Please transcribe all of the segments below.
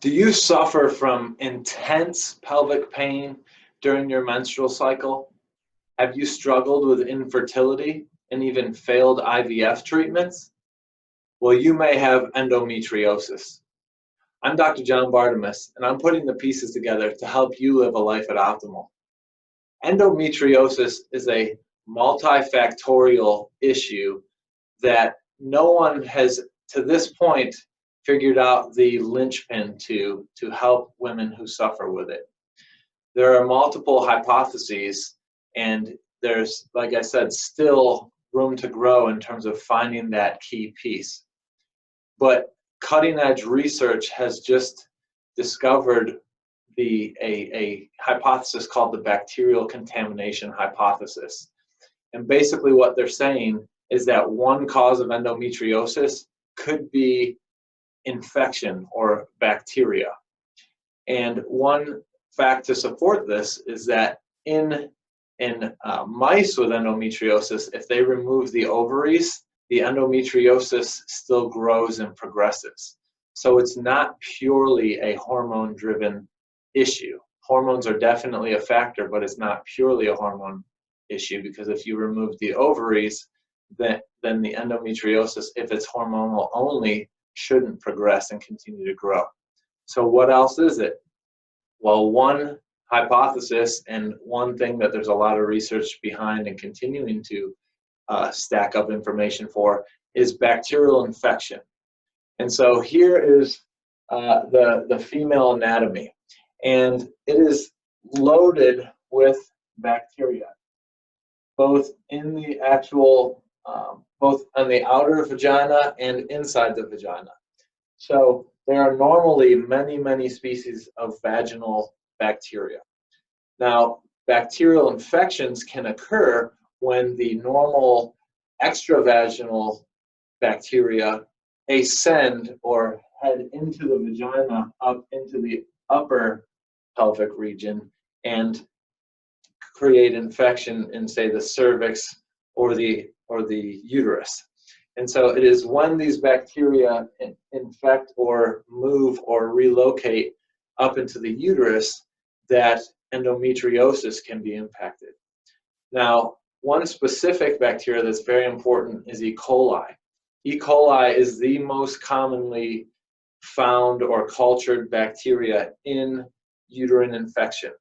Do you suffer from intense pelvic pain during your menstrual cycle? Have you struggled with infertility and even failed IVF treatments? Well, you may have endometriosis. I'm Dr. John Bartemus, and I'm putting the pieces together to help you live a life at optimal. Endometriosis is a multifactorial issue that no one has, to this point, figured out the linchpin to help women who suffer with it. There are multiple hypotheses, and there's, like I said, still room to grow in terms of finding that key piece. But cutting-edge research has just discovered a hypothesis called the bacterial contamination hypothesis. And basically what they're saying is that one cause of endometriosis could be infection or bacteria. And one fact to support this is that in mice with endometriosis, if they remove the ovaries, the endometriosis still grows and progresses. So it's not purely a hormone-driven issue. Hormones are definitely a factor, but it's not purely a hormone issue, because if you remove the ovaries, then the endometriosis, if it's hormonal only, shouldn't progress and continue to grow. So what else is it? Well, one hypothesis, and one thing that there's a lot of research behind and continuing to stack up information for, is bacterial infection. And so here is the female anatomy, and it is loaded with bacteria, both in the actual both on the outer vagina and inside the vagina. So there are normally many, many species of vaginal bacteria. Now, bacterial infections can occur when the normal extravaginal bacteria ascend or head into the vagina up into the upper pelvic region and create infection in, say, the cervix or the uterus. And so it is when these bacteria infect or move or relocate up into the uterus that endometriosis can be impacted. Now, one specific bacteria that's very important is E. coli. E. coli is the most commonly found or cultured bacteria in uterine infection.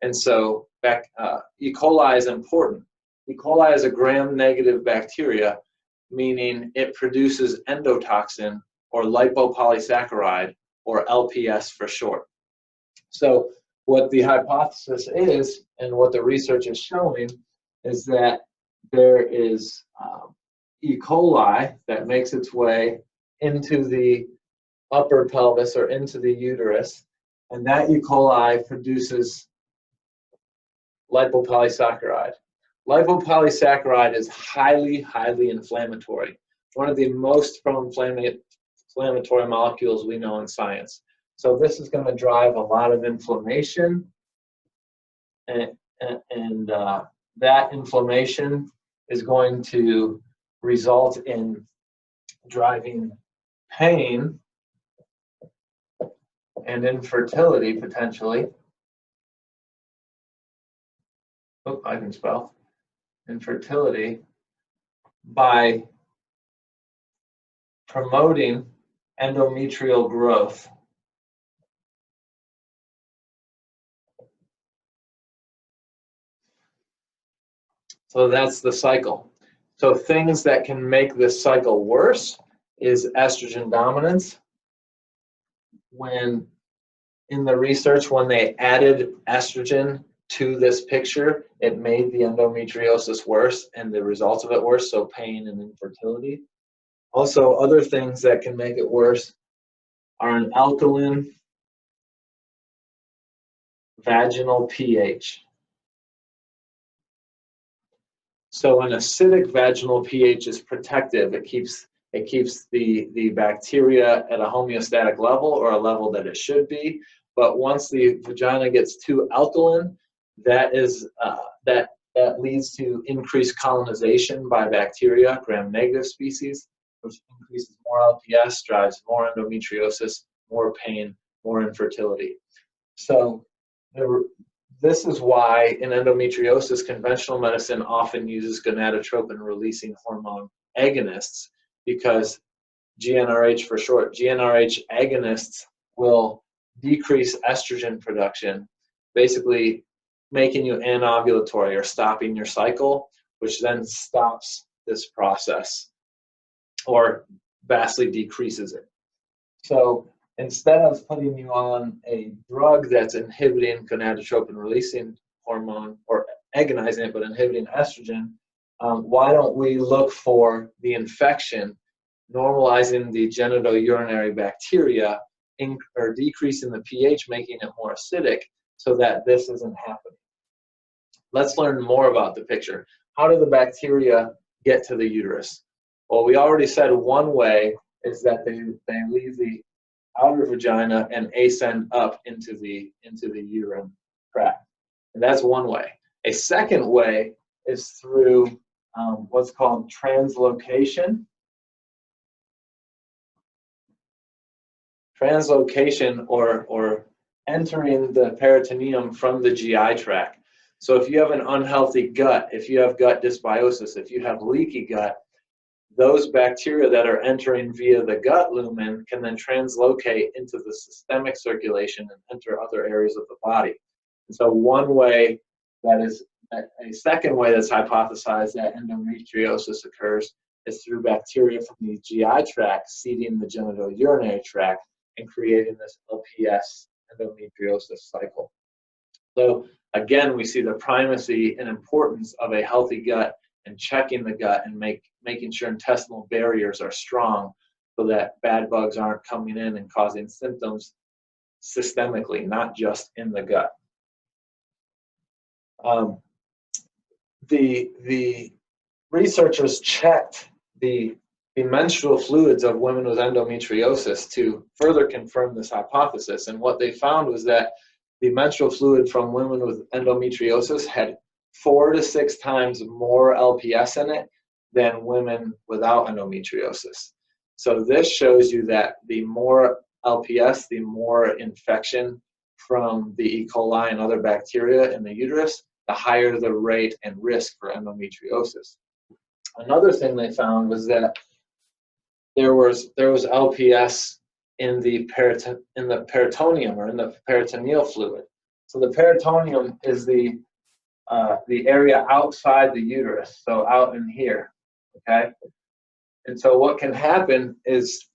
And so E. coli is important. E. coli is a gram-negative bacteria, meaning it produces endotoxin or lipopolysaccharide, or LPS for short. So what the hypothesis is, and what the research is showing, is that there is E. coli that makes its way into the upper pelvis or into the uterus, and that E. coli produces lipopolysaccharide. Lipopolysaccharide is highly, highly inflammatory. One of the most pro-inflammatory molecules we know in science. So this is going to drive a lot of inflammation, and that inflammation is going to result in driving pain and infertility potentially. Oh, I can spell. Infertility by promoting endometrial growth. So that's the cycle. So things that can make this cycle worse is estrogen dominance. When in the research, when they added estrogen to this picture, it made the endometriosis worse and the results of it worse, so pain and infertility. Also, other things that can make it worse are an alkaline vaginal pH. So an acidic vaginal pH is protective. It keeps the bacteria at a homeostatic level, or a level that it should be. But once the vagina gets too alkaline, that leads to increased colonization by bacteria, gram-negative species, which increases more LPS, drives more endometriosis, more pain, more infertility. So this is why in endometriosis, conventional medicine often uses gonadotropin-releasing hormone agonists, because GnRH for short, GnRH agonists will decrease estrogen production, basically making you anovulatory or stopping your cycle, which then stops this process or vastly decreases it. So instead of putting you on a drug that's inhibiting gonadotropin-releasing hormone or agonizing it but inhibiting estrogen, why don't we look for the infection, normalizing the genitourinary bacteria or decreasing the pH, making it more acidic so that this isn't happening. Let's learn more about the picture. How do the bacteria get to the uterus? Well, we already said one way is that they leave the outer vagina and ascend up into the uterine tract. And that's one way. A second way is through what's called translocation. Translocation or entering the peritoneum from the GI tract. So if you have an unhealthy gut, if you have gut dysbiosis, if you have leaky gut, those bacteria that are entering via the gut lumen can then translocate into the systemic circulation and enter other areas of the body. And so one way a second way that's hypothesized that endometriosis occurs is through bacteria from the GI tract seeding the genitourinary tract and creating this LPS endometriosis cycle. So again, we see the primacy and importance of a healthy gut and checking the gut and making sure intestinal barriers are strong so that bad bugs aren't coming in and causing symptoms systemically, not just in the gut. The researchers checked the menstrual fluids of women with endometriosis to further confirm this hypothesis. And what they found was that the menstrual fluid from women with endometriosis had 4 to 6 times more LPS in it than women without endometriosis. So this shows you that the more LPS, the more infection from the E. coli and other bacteria in the uterus, the higher the rate and risk for endometriosis. Another thing they found was that there was LPS in the peritoneum or in the peritoneal fluid. So the peritoneum is the area outside the uterus, so out in here, okay? And so what can happen is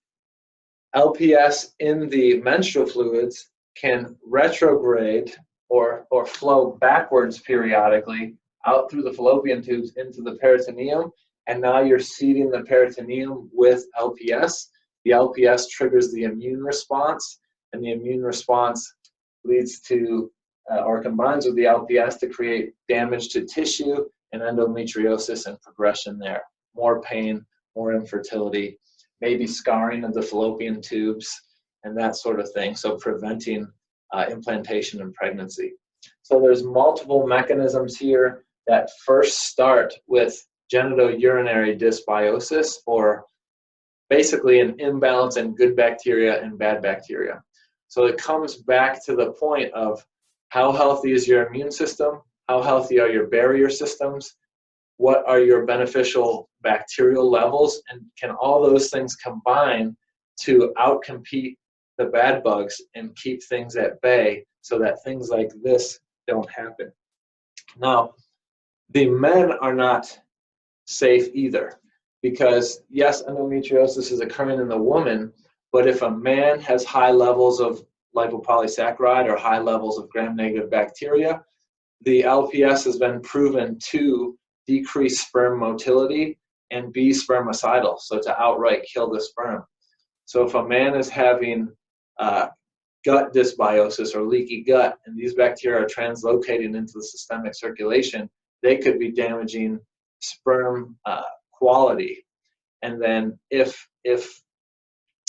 LPS in the menstrual fluids can retrograde or flow backwards periodically out through the fallopian tubes into the peritoneum, and now you're seeding the peritoneum with LPS. The LPS triggers the immune response, and the immune response leads to or combines with the LPS to create damage to tissue and endometriosis and progression there. More pain, more infertility, maybe scarring of the fallopian tubes, and that sort of thing. So preventing implantation and pregnancy. So there's multiple mechanisms here that first start with genitourinary dysbiosis, or basically an imbalance in good bacteria and bad bacteria. So it comes back to the point of how healthy is your immune system? How healthy are your barrier systems? What are your beneficial bacterial levels? And can all those things combine to outcompete the bad bugs and keep things at bay so that things like this don't happen? Now, the men are not safe either, because yes, endometriosis is occurring in the woman, but if a man has high levels of lipopolysaccharide or high levels of gram-negative bacteria, the LPS has been proven to decrease sperm motility and be spermicidal, so to outright kill the sperm. So if a man is having gut dysbiosis or leaky gut, and these bacteria are translocating into the systemic circulation, they could be damaging sperm quality. And then if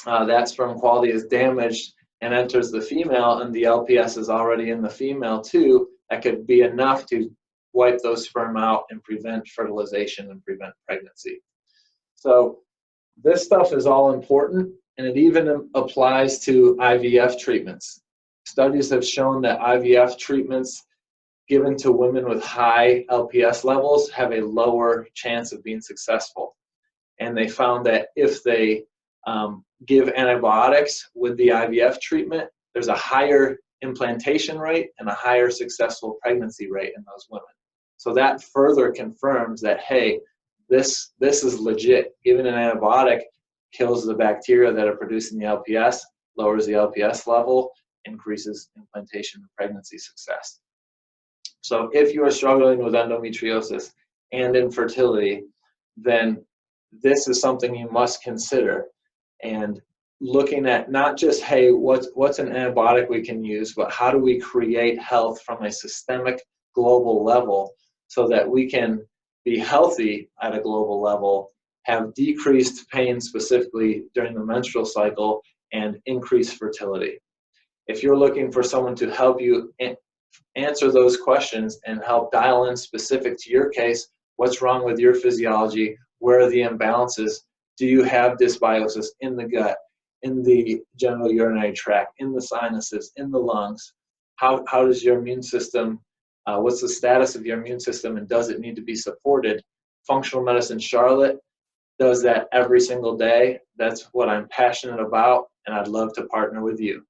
that sperm quality is damaged and enters the female, and the LPS is already in the female too, that could be enough to wipe those sperm out and prevent fertilization and prevent pregnancy. So this stuff is all important, And it even applies to IVF treatments. Studies have shown that IVF treatments given to women with high LPS levels have a lower chance of being successful. And they found that if they give antibiotics with the IVF treatment, there's a higher implantation rate and a higher successful pregnancy rate in those women. So that further confirms that, hey, this is legit. Giving an antibiotic kills the bacteria that are producing the LPS, lowers the LPS level, increases implantation and pregnancy success. So if you are struggling with endometriosis and infertility, then this is something you must consider. And looking at not just, hey, what's an antibiotic we can use, but how do we create health from a systemic global level so that we can be healthy at a global level, have decreased pain specifically during the menstrual cycle, and increased fertility. If you're looking for someone to help you answer those questions and help dial in specific to your case, what's wrong with your physiology, where are the imbalances, do you have dysbiosis in the gut, in the genital urinary tract, in the sinuses, in the lungs, how does your immune system, what's the status of your immune system, and does it need to be supported? Functional Medicine Charlotte does that every single day. That's what I'm passionate about, and I'd love to partner with you.